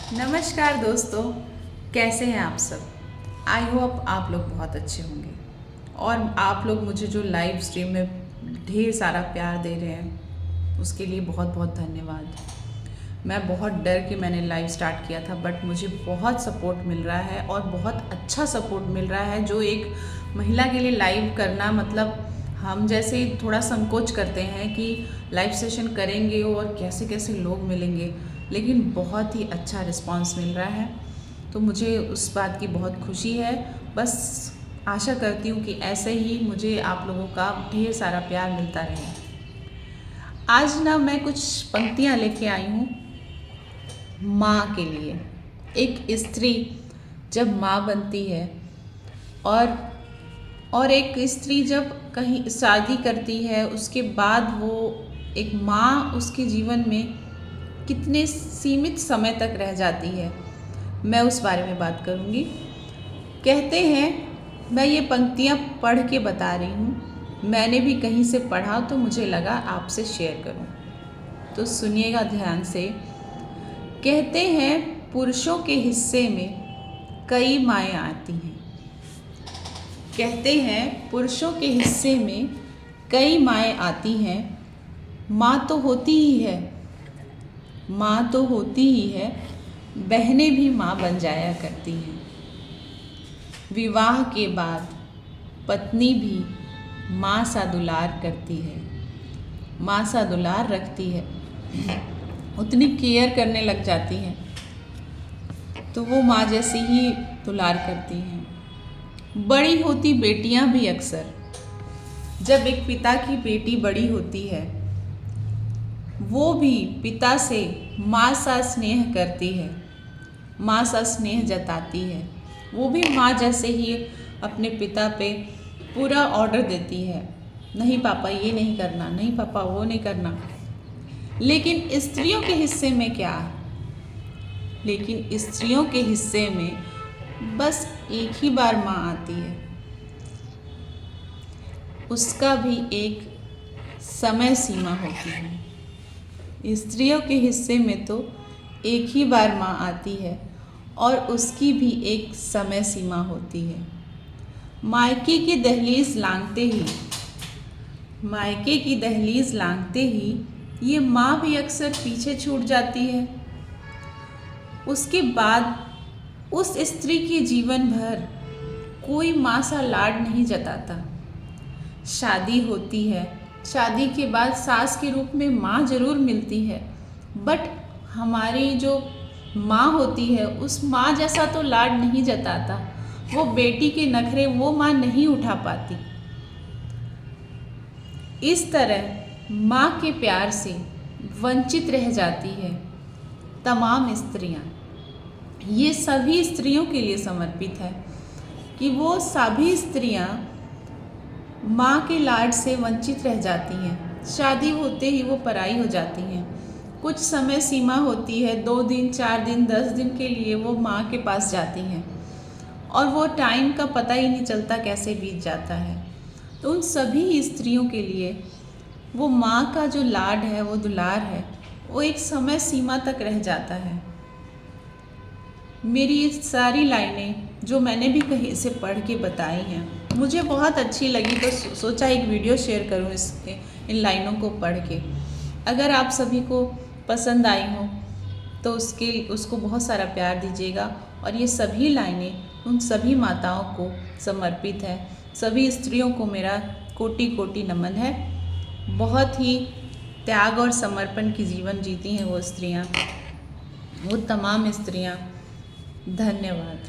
नमस्कार दोस्तों, कैसे हैं आप सब। आई होप आप लोग बहुत अच्छे होंगे और आप लोग मुझे जो लाइव स्ट्रीम में ढेर सारा प्यार दे रहे हैं उसके लिए बहुत बहुत धन्यवाद। मैं बहुत डर के मैंने लाइव स्टार्ट किया था, बट मुझे बहुत सपोर्ट मिल रहा है और बहुत अच्छा सपोर्ट मिल रहा है। जो एक महिला के लिए लाइव करना, मतलब हम जैसे थोड़ा संकोच करते हैं कि लाइव सेशन करेंगे और कैसे कैसे लोग मिलेंगे, लेकिन बहुत ही अच्छा रिस्पांस मिल रहा है। तो मुझे उस बात की बहुत खुशी है। बस आशा करती हूँ कि ऐसे ही मुझे आप लोगों का ढेर सारा प्यार मिलता रहे। आज ना मैं कुछ पंक्तियाँ लेके आई हूँ माँ के लिए। एक स्त्री जब माँ बनती है और एक स्त्री जब कहीं शादी करती है, उसके बाद वो एक माँ उसके जीवन में कितने सीमित समय तक रह जाती है, मैं उस बारे में बात करूँगी। कहते हैं, मैं ये पंक्तियाँ पढ़ के बता रही हूँ, मैंने भी कहीं से पढ़ा तो मुझे लगा आपसे शेयर करूँ, तो सुनिएगा ध्यान से। कहते हैं, पुरुषों के हिस्से में कई माएँ आती हैं। कहते हैं, पुरुषों के हिस्से में कई माएँ आती हैं। माँ तो होती ही है, माँ तो होती ही है, बहनें भी माँ बन जाया करती हैं। विवाह के बाद पत्नी भी माँ सा दुलार करती है, माँ सा दुलार रखती है, उतनी केयर करने लग जाती है, तो वो माँ जैसी ही दुलार करती हैं। बड़ी होती बेटियाँ भी अक्सर, जब एक पिता की बेटी बड़ी होती है, वो भी पिता से माँ सा स्नेह करती है, माँ सा स्नेह जताती है। वो भी माँ जैसे ही अपने पिता पे पूरा ऑर्डर देती है, नहीं पापा ये नहीं करना, नहीं पापा वो नहीं करना। लेकिन स्त्रियों के हिस्से में क्या है? लेकिन स्त्रियों के हिस्से में बस एक ही बार माँ आती है, उसका भी एक समय सीमा होती है। स्त्रियों के हिस्से में तो एक ही बार माँ आती है और उसकी भी एक समय सीमा होती है। मायके की दहलीज लांघते ही, मायके की दहलीज लांघते ही ये माँ भी अक्सर पीछे छूट जाती है। उसके बाद उस स्त्री के जीवन भर कोई माँ सा लाड नहीं जताता। शादी होती है, शादी के बाद सास के रूप में माँ जरूर मिलती है, बट हमारी जो माँ होती है उस माँ जैसा तो लाड नहीं जताता। वो बेटी के नखरे वो माँ नहीं उठा पाती। इस तरह माँ के प्यार से वंचित रह जाती है तमाम स्त्रियाँ। ये सभी स्त्रियों के लिए समर्पित है कि वो सभी स्त्रियाँ माँ के लाड से वंचित रह जाती हैं। शादी होते ही वो पराई हो जाती हैं। कुछ समय सीमा होती है, 2 दिन 4 दिन 10 दिन के लिए वो माँ के पास जाती हैं और वो टाइम का पता ही नहीं चलता कैसे बीत जाता है। तो उन सभी स्त्रियों के लिए वो माँ का जो लाड है, वो दुलार है, वो एक समय सीमा तक रह जाता है। मेरी ये सारी लाइनें जो मैंने भी कहीं से पढ़ के बताई हैं, मुझे बहुत अच्छी लगी, तो सोचा एक वीडियो शेयर करूं इसके, इन लाइनों को पढ़ के। अगर आप सभी को पसंद आई हो तो उसको बहुत सारा प्यार दीजिएगा। और ये सभी लाइनें उन सभी माताओं को समर्पित है। सभी स्त्रियों को मेरा कोटि कोटि नमन है। बहुत ही त्याग और समर्पण की जीवन जीती हैं वो स्त्रियाँ, वो तमाम स्त्रियाँ। धन्यवाद।